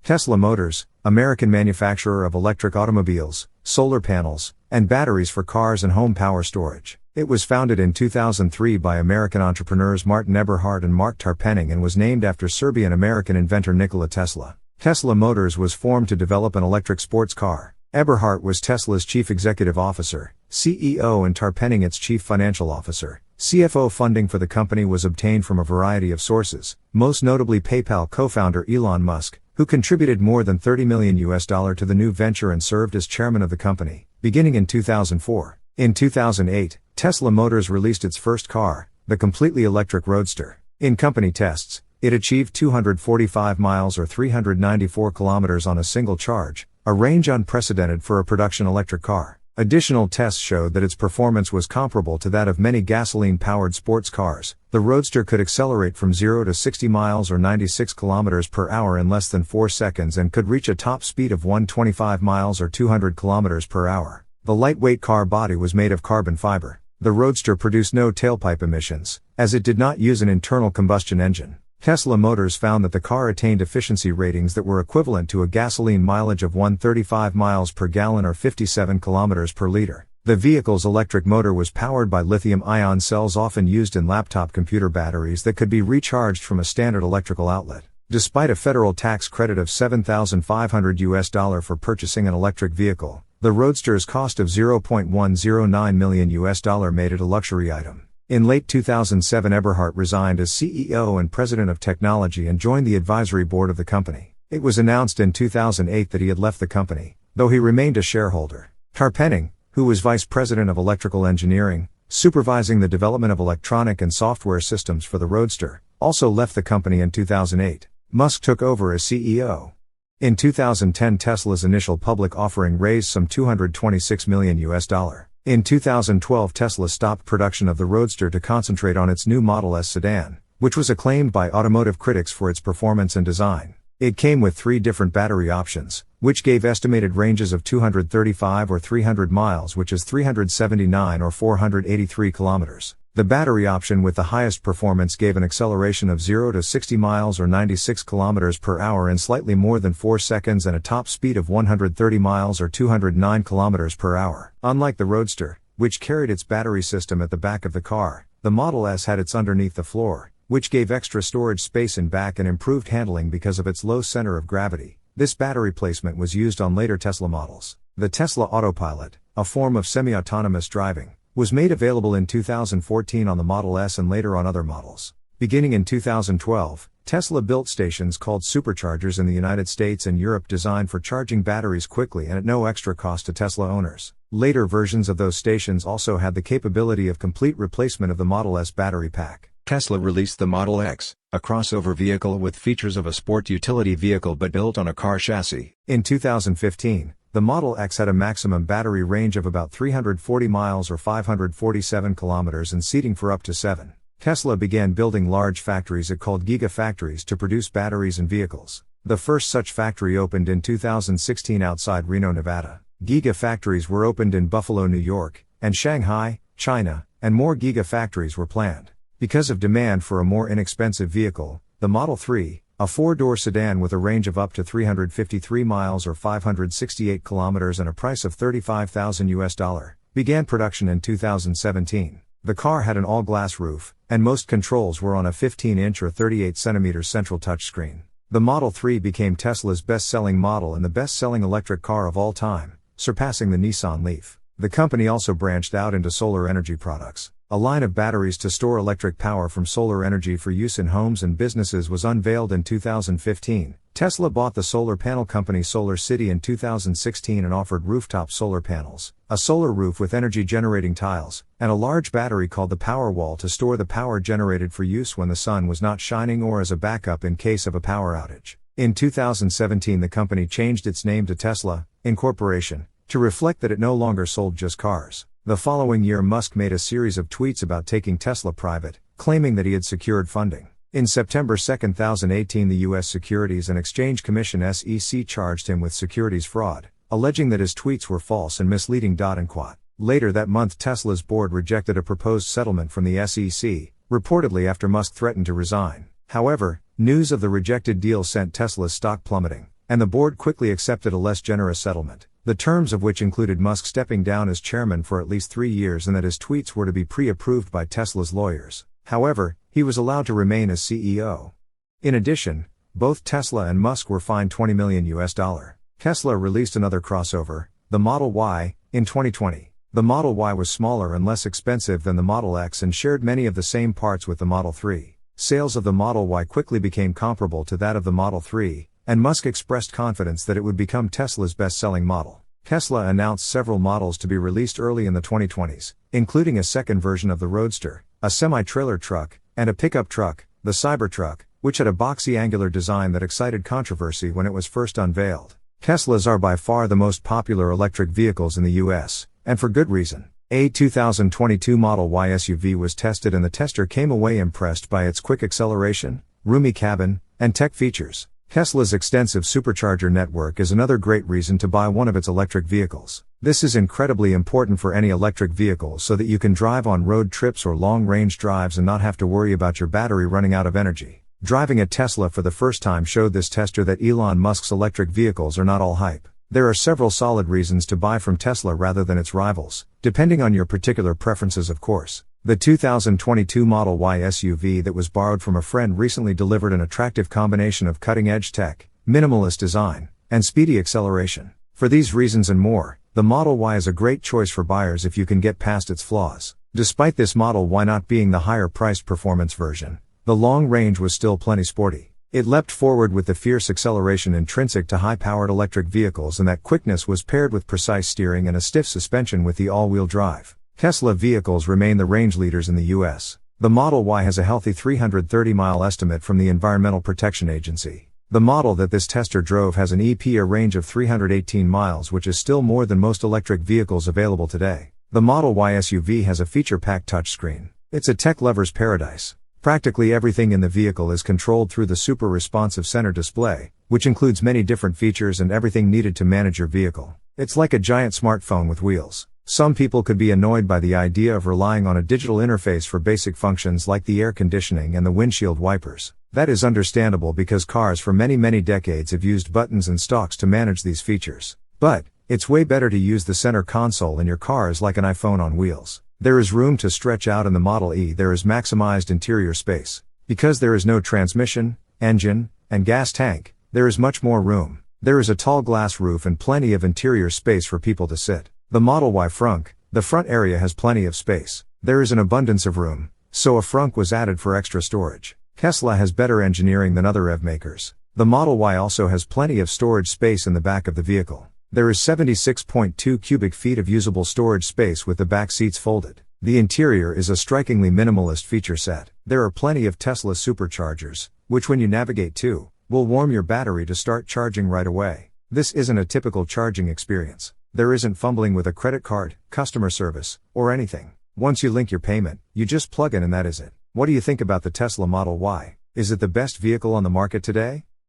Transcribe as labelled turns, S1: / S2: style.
S1: Tesla Motors, American manufacturer of electric automobiles, solar panels, and batteries for cars and home power storage. It was founded in 2003 by American entrepreneurs Martin Eberhard and Mark Tarpenning and was named after Serbian-American inventor Nikola Tesla. Tesla Motors was formed to develop an electric sports car. Eberhard was Tesla's chief executive officer, CEO, and Tarpenning its chief financial officer. CFO funding for the company was obtained from a variety of sources, most notably PayPal co-founder Elon Musk, who contributed more than $30 million to the new venture and served as chairman of the company, beginning in 2004. In 2008, Tesla Motors released its first car, the completely electric Roadster. In company tests, it achieved 245 miles or 394 kilometers on a single charge, a range unprecedented for a production electric car. Additional tests showed that its performance was comparable to that of many gasoline-powered sports cars. The Roadster could accelerate from 0 to 60 miles or 96 kilometers per hour in less than 4 seconds and could reach a top speed of 125 miles or 200 kilometers per hour. The lightweight car body was made of carbon fiber. The Roadster produced no tailpipe emissions, as it did not use an internal combustion engine. Tesla Motors found that the car attained efficiency ratings that were equivalent to a gasoline mileage of 135 miles per gallon or 57 kilometers per liter. The vehicle's electric motor was powered by lithium-ion cells often used in laptop computer batteries that could be recharged from a standard electrical outlet. Despite a federal tax credit of $7,500 for purchasing an electric vehicle, the Roadster's cost of $0.109 million made it a luxury item. In late 2007, Eberhard resigned as CEO and President of Technology and joined the advisory board of the company. It was announced in 2008 that he had left the company, though he remained a shareholder. Tarpenning, who was Vice President of Electrical Engineering, supervising the development of electronic and software systems for the Roadster, also left the company in 2008. Musk took over as CEO. In 2010, Tesla's initial public offering raised some $226 million. In 2012, Tesla stopped production of the Roadster to concentrate on its new Model S sedan, which was acclaimed by automotive critics for its performance and design. It came with 3 different battery options, which gave estimated ranges of 235 or 300 miles, which is 379 or 483 kilometers. The battery option with the highest performance gave an acceleration of 0 to 60 miles or 96 kilometers per hour in slightly more than 4 seconds and a top speed of 130 miles or 209 kilometers per hour. Unlike the Roadster, which carried its battery system at the back of the car, the Model S had its underneath the floor, which gave extra storage space in back and improved handling because of its low center of gravity. This battery placement was used on later Tesla models. The Tesla Autopilot, a form of semi-autonomous driving, was made available in 2014 on the Model S and later on other models. Beginning in 2012, Tesla built stations called superchargers in the United States and Europe designed for charging batteries quickly and at no extra cost to Tesla owners. Later versions of those stations also had the capability of complete replacement of the Model S battery pack. Tesla released the Model X, a crossover vehicle with features of a sport utility vehicle but built on a car chassis. In 2015, the Model X had a maximum battery range of about 340 miles or 547 kilometers and seating for up to 7. Tesla began building large factories it called gigafactories to produce batteries and vehicles. The first such factory opened in 2016 outside Reno, Nevada. Gigafactories were opened in Buffalo, New York, and Shanghai, China, and more gigafactories were planned. Because of demand for a more inexpensive vehicle, the Model 3, a 4-door sedan with a range of up to 353 miles or 568 kilometers and a price of $35,000, began production in 2017. The car had an all-glass roof, and most controls were on a 15-inch or 38-centimeter central touchscreen. The Model 3 became Tesla's best-selling model and the best-selling electric car of all time, surpassing the Nissan Leaf. The company also branched out into solar energy products. A line of batteries to store electric power from solar energy for use in homes and businesses was unveiled in 2015. Tesla bought the solar panel company Solar City in 2016 and offered rooftop solar panels, a solar roof with energy-generating tiles, and a large battery called the Powerwall to store the power generated for use when the sun was not shining or as a backup in case of a power outage. In 2017, the company changed its name to Tesla, Incorporation, to reflect that it no longer sold just cars. The following year, Musk made a series of tweets about taking Tesla private, claiming that he had secured funding. In September 2018, the U.S. Securities and Exchange Commission (SEC) charged him with securities fraud, alleging that his tweets were false and misleading. Later that month, Tesla's board rejected a proposed settlement from the SEC, reportedly after Musk threatened to resign. However, news of the rejected deal sent Tesla's stock plummeting. and the board quickly accepted a less generous settlement, the terms of which included Musk stepping down as chairman for at least 3 years and that his tweets were to be pre-approved by Tesla's lawyers. However, he was allowed to remain as CEO. In addition, both Tesla and Musk were fined $20 million. Tesla released another crossover, the Model Y, in 2020. The Model Y was smaller and less expensive than the Model X and shared many of the same parts with the Model 3. Sales of the Model Y quickly became comparable to that of the Model 3, and Musk expressed confidence that it would become Tesla's best-selling model. Tesla announced several models to be released early in the 2020s, including a second version of the Roadster, a semi-trailer truck, and a pickup truck, the Cybertruck, which had a boxy angular design that excited controversy when it was first unveiled. Teslas are by far the most popular electric vehicles in the US, and for good reason. A 2022 Model Y SUV was tested and the tester came away impressed by its quick acceleration, roomy cabin, and tech features. Tesla's extensive supercharger network is another great reason to buy one of its electric vehicles. This is incredibly important for any electric vehicle so that you can drive on road trips or long-range drives and not have to worry about your battery running out of energy. Driving a Tesla for the first time showed this tester that Elon Musk's electric vehicles are not all hype. There are several solid reasons to buy from Tesla rather than its rivals, depending on your particular preferences of course. The 2022 Model Y SUV that was borrowed from a friend recently delivered an attractive combination of cutting-edge tech, minimalist design, and speedy acceleration. For these reasons and more, the Model Y is a great choice for buyers if you can get past its flaws. Despite this Model Y not being the higher-priced performance version, the long range was still plenty sporty. It leapt forward with the fierce acceleration intrinsic to high-powered electric vehicles, and that quickness was paired with precise steering and a stiff suspension with the all-wheel drive. Tesla vehicles remain the range leaders in the US. The Model Y has a healthy 330-mile estimate from the Environmental Protection Agency. The model that this tester drove has an EPA range of 318 miles, which is still more than most electric vehicles available today. The Model Y SUV has a feature-packed touchscreen. It's a tech lover's paradise. Practically everything in the vehicle is controlled through the super responsive center display, which includes many different features and everything needed to manage your vehicle. It's like a giant smartphone with wheels. Some people could be annoyed by the idea of relying on a digital interface for basic functions like the air conditioning and the windshield wipers. That is understandable because cars for many decades have used buttons and stalks to manage these features. But it's way better to use the center console in your car as like an iPhone on wheels. There is room to stretch out in the Model E. There is maximized interior space. Because there is no transmission, engine, and gas tank, there is much more room. There is a tall glass roof and plenty of interior space for people to sit. The Model Y frunk, the front area has plenty of space. There is an abundance of room, so a frunk was added for extra storage. Tesla has better engineering than other EV makers. The Model Y also has plenty of storage space in the back of the vehicle. There is 76.2 cubic feet of usable storage space with the back seats folded. The interior is a strikingly minimalist feature set. There are plenty of Tesla superchargers, which when you navigate to, will warm your battery to start charging right away. This isn't a typical charging experience. There isn't fumbling with a credit card, customer service, or anything. Once you link your payment, you just plug in and that is it. What do you think about the Tesla Model Y? Is it the best vehicle on the market today?